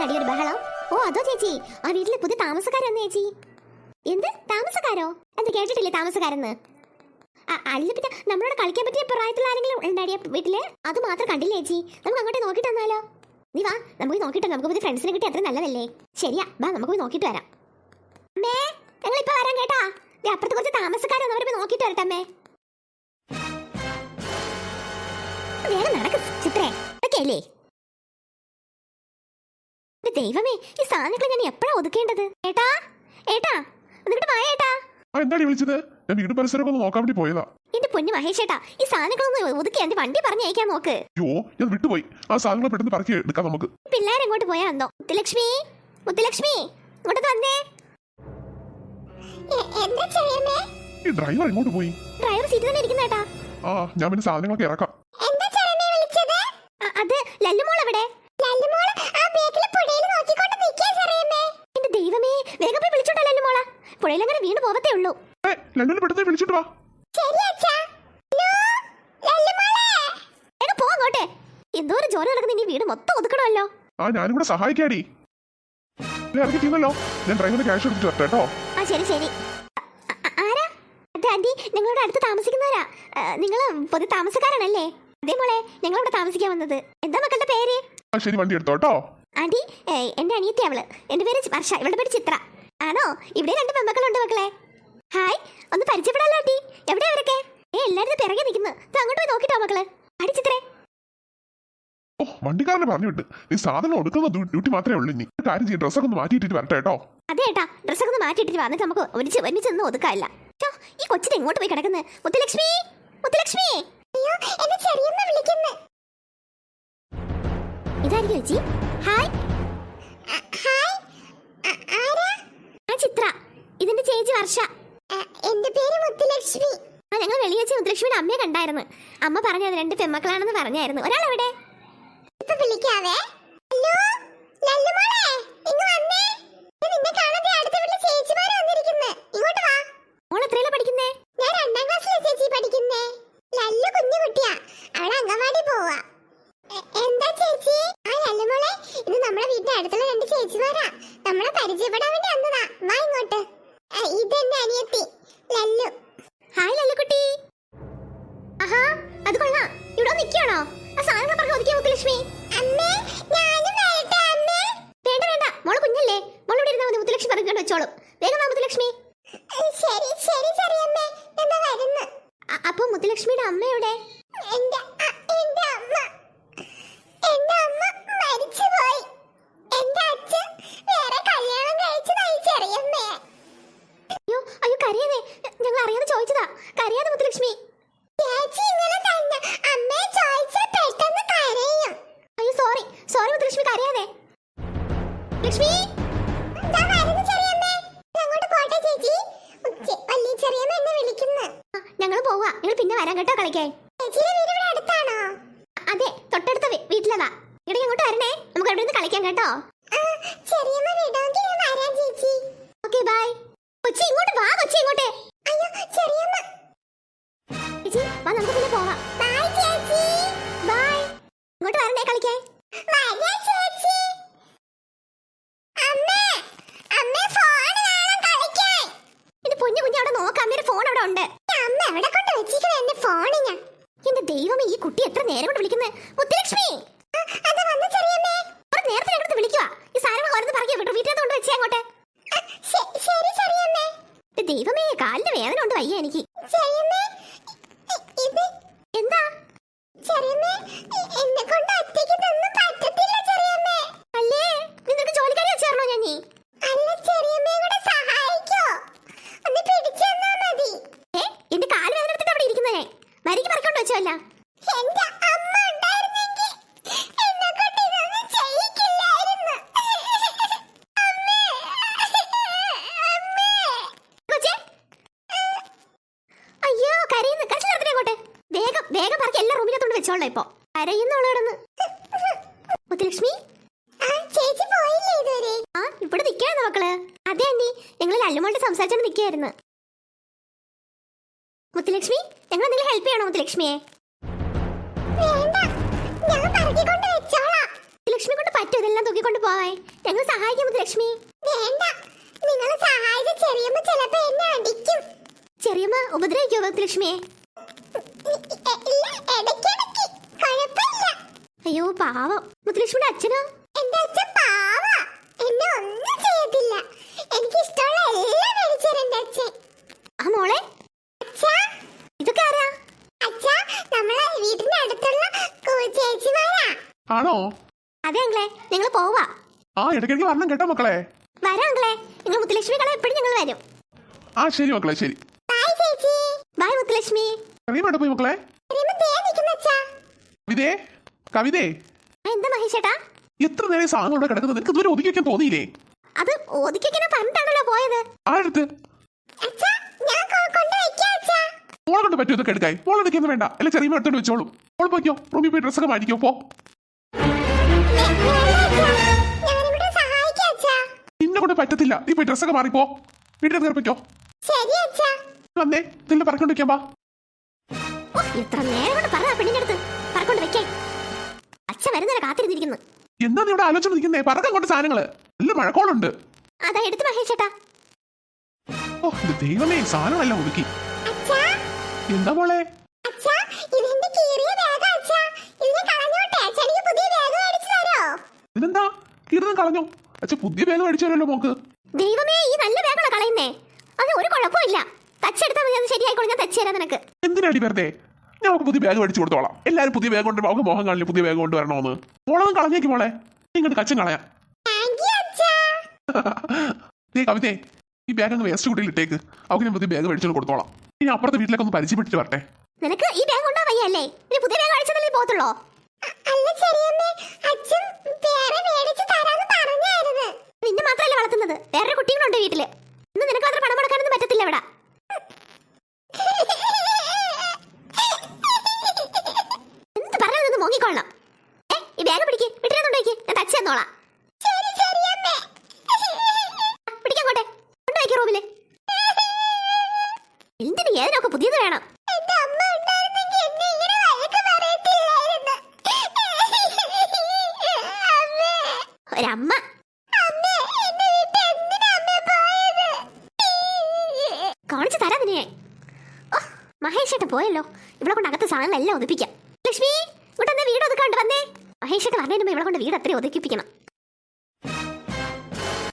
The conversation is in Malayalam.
അടി ഒരു ബഹളം. ഓ അതോ ചേച്ചി, ആ വീട്ടിലെ പുതിയ താമസക്കാരെന്ന് ചേച്ചി. എന്ത് താമസക്കാരോ? എന്ത് കേട്ടിട്ടില്ലേ താമസക്കാരെന്ന്? അല്ല പിന്നെ നമ്മളോട് കളിക്കാൻ പറ്റിയ പ്രായത്തിലുള്ള ആരെങ്കിലും ഉണ്ടാടിയ വീട്ടില്? അത് മാത്രം കണ്ടില്ലേ ചേച്ചി? നമുക്ക് അങ്ങോട്ട് നോക്കിട്ട് വന്നാലോ? നീ വാ, നമുക്ക് നോക്കിട്ട് നമുക്ക് പുതിയ ഫ്രണ്ട്സിനെ കിട്ടി അത്ര നല്ലതല്ലേ? ശരിയാ, വാ നമുക്ക് പോയി നോക്കിട്ട് വരാം. അമ്മേ ഞങ്ങൾ ഇപ്പൊ വരാം കേട്ടാ. അപ്പുറത്ത് കുറച്ച് താമസക്കാരൊന്നും അവരെ പോയി നോക്കിട്ട് വരട്ടെ അമ്മേ. വേഗം നടക്ക് ചിത്രേ, ഒക്കെ അല്ലേ? ദൈവമേ, ഈ സാധനങ്ങൾ ഞാൻ എപ്പോഴാ ഒതുക്കേണ്ടത്? ഏട്ടാ ഏട്ടാ എന്നിട്ട് വാ ഏട്ടാ. എന്താടി വിളിച്ചത്? ഞാൻ വീട് പരിസരമൊക്കെ ഒന്ന് നോക്കാൻ വേണ്ടി പോയതാ. എന്റെ പൊന്നു മഹേഷ് ഏട്ടാ, ഈ സാധനങ്ങളൊന്ന് ഒതുക്കി എന്റെ വണ്ടി പറഞ്ഞ് അയക്കാൻ നോക്ക്. അയ്യോ ഞാൻ വിട്ടുപോയി. ആ സാധനങ്ങൾ പെട്ടെന്ന് പറക്കി എടുക്കാം നമുക്ക്. പിള്ളേരെങ്ങോട്ട് പോയാ എന്തോ? മുത്തുലക്ഷ്മി, മുത്തുലക്ഷ്മി ഇങ്ങോട്ട് വന്നേ. എന്താ ചെയ്യുന്നേ? ഈ ഡ്രൈവർ എങ്ങോട്ട് പോയി? ഡ്രൈവർ സീറ്റിൽ തന്നെ ഇരിക്കുന്നേട്ടാ. ആ ഞാൻ പിന്നെ സാധനങ്ങളൊക്കെ ഇറക്കാം. എന്താ ചെയ്യുന്നേ വിളിച്ചത്? അത് ലല്ലുമോൾ എവിടെ? ലല്ലുമോൾ ആ ബേക്കിലെ പുഴയിൽ നോക്കിക്കൊണ്ട് നിൽക്കാ ചെറിയമ്മേ. എന്റെ ദൈവമേ, വേഗം പോയി വിളിച്ചോട്ടാ ലല്ലുമോളെ. പുഴയിലങ്ങനെ വീണ് പോവത്തേ ഉള്ളൂ. ലല്ലുവിനെ പെട്ടെന്ന് വിളിച്ചിട്ട് വാ. ശരി അച്ഛാ. വേഗം പോ അങ്ങോട്ട്. എന്തോ ഒരു ജോലി നടക്കുന്ന ഈ വീട് മൊത്തം ഒതുക്കണമല്ലോ. ആ ഞാനും കൂടെ സഹായിക്കാടി. ഇറക്കി ചെയ്യുന്നല്ലോ. ഞാൻ ഡ്രൈവറിന് ക്യാഷ് എടുത്തിട്ട് വരട്ടെ കേട്ടോ. ആ ശരി ശരി. ആരാ? അതെ ആന്റി, ഞങ്ങളുടെ അടുത്ത് താമസിക്കുന്നവരാ. നിങ്ങൾ പുതിയ താമസക്കാരാണല്ലേ? അതേ മോളെ, ഞങ്ങളിവിടെ താമസിക്കാൻ വന്നത്. എന്താ മക്കളുടെ പേര്? ആ ശരി, വണ്ടി എടുത്തോ കേട്ടോ. ആന്റി, എന്റെ അനിയത്തി അവള്. എന്റെ പേര് വർഷ, ഇവളുടെ പേര് ചിത്ര. ആണോ? ഇവിടെ 2 പെൺമക്കളുണ്ട് മക്കളെ. ഹായ്, ഒന്ന് പരിചയപ്പെടാലോ ആന്റി. എവിടെയാ അവരൊക്കെ? എല്ലാരും പിറകെ നിൽക്കുന്നു. അങ്ങോട്ട് പോയി നോക്കിട്ടോ മക്കള്. അടി ചിത്രേ. ഓ വണ്ടിക്കാരനെ പറഞ്ഞു വിട്ട്. നീ സാധനം എടുക്കുന്ന ഡ്യൂട്ടി മാത്രമേ ഉള്ളൂ. ഇനി കാര്യം ചെയ്യും, ഡ്രസ്സൊക്കെ ഒന്ന് മാറ്റിയിട്ടിട്ട് വരട്ടെ കേട്ടോ. അതെ ഏട്ടാ, ഡ്രസ്സൊക്കെ ഒന്ന് മാറ്റിയിട്ടിട്ട് വന്നിട്ട് നമുക്ക് ഒരുമിച്ചൊന്നും ഒതുക്കാല്ല. ഈ കൊച്ചിനെ എങ്ങോട്ട് പോയി കിടക്കുന്നത്? മുത്തുലക്ഷ്മി, മുത്തുലക്ഷ്മി. ഇതായിരിക്കും ചേച്ചി. ഹായ്. ചിത്ര, ഇതിന്റെ ചേച്ചി വർഷ. എന്റെ പേര് മുത്തുലക്ഷ്മി. ആ ഞങ്ങൾ വെളിയിൽ വെച്ച് മുത്തുലക്ഷ്മിയുടെ അമ്മയെ കണ്ടായിരുന്നു. അമ്മ പറഞ്ഞത് 2 പെൺമക്കളാണെന്ന് പറഞ്ഞായിരുന്നു. ഒരാളെവിടെ? വിളിക്കാവേ. അപ്പൊ മുത്തുലക്ഷ്മിയുടെ അമ്മയുടെ? അയ്യോ കരയാതെ, ഞങ്ങൾ അറിയാതെ ചോദിച്ചതാ. കരയാതെ മുത്തുലക്ഷ്മി. അയ്യോ സോറി സോറി മുത്തുലക്ഷ്മി, കരയാതെ. ലക്ഷ്മി ഞങ്ങൾ പോവാ. ഞങ്ങൾ പിന്നെ വരാം കേട്ടോ കളിക്കാൻ. അതെ, തൊട്ടടുത്ത വീട്ടിലതാ. ഇവിടെ അങ്ങോട്ട് വരണേ, നമുക്ക് അവിടെ നിന്ന് കളിക്കാം കേട്ടോ. Okay bye. കൊച്ചി ഇങ്ങോട്ട് വാ, കൊച്ചി ഇങ്ങോട്ട്. ചേച്ചി വാ, നമുക്ക് പിന്നെ പോവാം. ബൈ. ഇങ്ങോട്ട് വരണേ കളിക്കാൻ. എന്റെ പൊന്നു കുഞ്ഞ് അവിടെ നോക്കാം. അമ്മയുടെ ഫോൺ അവിടെ ഉണ്ട്. എന്റെ ദൈവമേ, ഈ കുട്ടി എത്ര നേരം കൊണ്ട് വിളിക്കുന്നത്? മുത്തുലക്ഷ്മി നേരത്തെ ഞങ്ങളുടെ വിളിക്കുക. ഈ സാധനങ്ങൾ ഓരോന്ന് പറയോ വീട്ടിൽ കൊണ്ട് വെച്ചേ അങ്ങോട്ട്. ദൈവമേ, കാലിന് വേദന ഉണ്ട്, വയ്യ എനിക്ക്. എന്താ? അല്ലേ നിനക്ക് ജോലിക്കാരി വെച്ചേർന്നോ ഞാൻ? എന്റെ കാല് വേദന എടുത്തിട്ട് അവിടെ ഇരിക്കുന്നേ. മരിക്ക് പറക്കൊണ്ട് വെച്ചോല്ല. അയ്യോ കരയുന്നു. കച്ചിലെടുത്തിട്ട് അങ്ങോട്ട് വേഗം വേഗം പറക്കി എല്ലാ റൂമിനകത്തോണ്ട് വെച്ചോളാം. ഇപ്പൊ കരയുന്നോളോടൊന്ന്. മുത്തുലക്ഷ്മി ആ ഇവിടെ നിൽക്കാണ് മക്കള്. അതെ ആന്റി, ഞങ്ങൾ ലല്ലുമോളുടെ സംസാരിച്ചോണ്ട് നിൽക്കായിരുന്നു. മുത്തുലക്ഷ്മി, ഞങ്ങൾ എന്തെങ്കിലും ഹെൽപ്പ് ചെയ്യണോ മുത്തുലക്ഷ്മിയെ? മുത്തുലക്ഷ്മി കൊണ്ട് പറ്റും ഇതെല്ലാം തൂക്കിക്കൊണ്ട് പോവാൻ. ഞങ്ങൾ സഹായിക്കും മുത്തുലക്ഷ്മി. വേണ്ട, നിങ്ങൾ സഹായിച്ച ചെറിയമ്മ ചിലപ്പോ എന്നെ അടിക്കും. ചെറിയമ്മ ഉപദ്രവിക്കോ മുത്തുലക്ഷ്മിയെ? അയ്യോ പാവം. മുത്തുലക്ഷ്മിയുടെ അച്ഛനോ? എന്റെ അച്ഛൻ പാവ, എന്നെ ഒന്നും ചെയ്യത്തില്ല. എനിക്ക് ഇഷ്ടമുള്ള എല്ലാം മേടിച്ചു എന്റെ അച്ഛൻ. ആ മോളെ, ഇതൊക്കെ ആരാ? അച്ഛാ, നമ്മളെ വീടിന്റെ അടുത്തുള്ള ചേച്ചിമാരാ. ആണോ? അതെ അങ്ങളെ, നിങ്ങൾ പോവാ. ആ ഇടയ്ക്കിടയ്ക്ക് വരണം കേട്ടോ മക്കളെ. വരാം അങ്ങളെ, നിങ്ങൾ മുത്തുലക്ഷ്മി കളെ എപ്പോഴും ഞങ്ങൾ വരും. ആ ശരി മക്കളെ, ശരി. ബൈ ചേച്ചി. ബൈ മുത്തുലക്ഷ്മി. കവിത പോയി മക്കളെ. കവിതേ, കവിതേ. എന്താ മഹേഷേട്ടാ? എത്ര നേരം സാധനം ഇവിടെ കിടക്കുന്നത്? നിനക്ക് ഇതുവരെ ഒതുക്കി വെക്കാൻ തോന്നിയില്ലേ? അത് ഒതുക്കിക്കാൻ പറഞ്ഞിട്ടാണല്ലോ പോയത്. ആരെടുത്ത്? മോളെ കൊണ്ട് പറ്റും ഇതൊക്കെ എടുക്കായി. മോളെ എടുക്കൊന്നും വേണ്ട, അല്ലെ ചെറിയ എടുത്തോണ്ട് വെച്ചോളൂ. മോൾ പോയിക്കോ, റൂമിൽ പോയി ഡ്രസ്സൊക്കെ മാറ്റിക്കോ. പോ. നിന്നെ കൊണ്ട് പറ്റത്തില്ല, നീ പോയി ഡ്രസ്സൊക്കെ മാറിപ്പോ. വീട്ടിൽ കയറിപ്പോ. വന്നേ, ഇതിന്റെ പറക്കൊണ്ട് വെക്കാൻ പാ. എത്ര നേരം കൊണ്ട് പറഞ്ഞ പെണ്ണിന്റെ അടുത്ത് പറക്കൊണ്ട് വെക്കേ. അച്ഛൻ വരുന്നവരെ കാത്തിരുന്നിരിക്കുന്നു. എന്താ നീ ഇവിടെ ആലോചന നിൽക്കുന്നേ? പറക്കം കൊണ്ട് സാധനങ്ങള് നല്ല മഴക്കോളുണ്ട്. അതാ എടുത്ത് മഹേഷേട്ടാ. ഓ ഇത് ദൈവമേ, സാധനങ്ങളെല്ലാം ഒതുക്കി. എന്താ മോളെ? ഇതെന്താ കീർത്തനം കളഞ്ഞോ? അച്ഛൻ പുതിയ ബാഗ് മേടിച്ചു തരല്ലോ മോക്ക്. ദൈവമേ, ഈ നല്ല ബാഗാണ് കളയുന്നേ. അത് ഒരു കുഴപ്പമില്ല. തച്ചെടുത്താൽ മതി, അത് ശരിയായിക്കോളും. ഞാൻ തച്ചു തരാം നിനക്ക്. എന്തിനാടി വെറുതെ? ഞാൻ അവൾക്ക് പുതിയ ബാഗ് മേടിച്ചു കൊടുത്തോളാം. എല്ലാവരും പുതിയ ബാഗ് കൊണ്ട് അവൾക്ക് മോഹം കാണില്ല പുതിയ ബാഗ് കൊണ്ടുവരണമെന്ന്. മോളൊന്നും കളഞ്ഞേക്ക് മോളെ, ഇങ്ങോട്ട് കച്ചൻ കളയാം. നീ കവിതേ, ഈ ബാഗ് അങ്ങ് വേസ്റ്റ് കുട്ടിയിൽ ഇട്ടേക്ക്. അവൾക്ക് ഞാൻ പുതിയ ബാഗ് മേടിച്ചു കൊടുത്തോളാം. ഇനി അപ്പുറത്തെ വീട്ടിലേക്ക് ഒന്ന് പരിചയപ്പെട്ടിട്ട് വരട്ടെ. നിനക്ക് ഈ ബാഗ് കൊണ്ടാ വയ്യല്ലേ? ഇനി പുതിയ ബാഗ് അടിച്ചതല്ലേ പോത്തുള്ളോ? അല്ല ചെറിയമ്മേ, അച്ഛൻ വേറെ മേടിച്ചു തരാന്ന് പറഞ്ഞായിരുന്നു. നിന്നെ മാത്രമല്ല വളർത്തുന്നത്, വേറെ കുട്ടികളുണ്ട് വീട്ടില്. ഇന്ന് നിനക്ക് മാത്രം പണം കൊടുക്കാനൊന്നും പറ്റത്തില്ല ഇവിടെ. എന്ത് പറഞ്ഞാൽ മോങ്ങിക്കൊള്ളാം. ഈ ബാഗ് പിടിക്ക്, വീട്ടിലൊന്നുണ്ടോയ്ക്ക്, ഞാൻ തച്ചു തന്നോളാം. പിടിക്കോട്ടെ, കൊണ്ടുവയ്ക്ക് റൂമില്. എന്തിന് ഏതിനൊക്കെ പുതിയത് വേണം? ഒരമ്മ. കാണിച്ചു തരാം നിന്നെ. മഹേഷേട്ടൻ പോയല്ലോ. ഇവിടെ കൊണ്ട് അകത്ത് സാധനങ്ങളെല്ലാം ഒതുപ്പിക്കാം. ലക്ഷ്മി, ഇവിടെ വീട് ഒതുക്കാണ്ട് വന്നേ. മഹേഷേട്ടൻ പറഞ്ഞതിന് ഇവിടെ കൊണ്ട് വീട് അത്രയും ഒതുക്കിപ്പിക്കണം.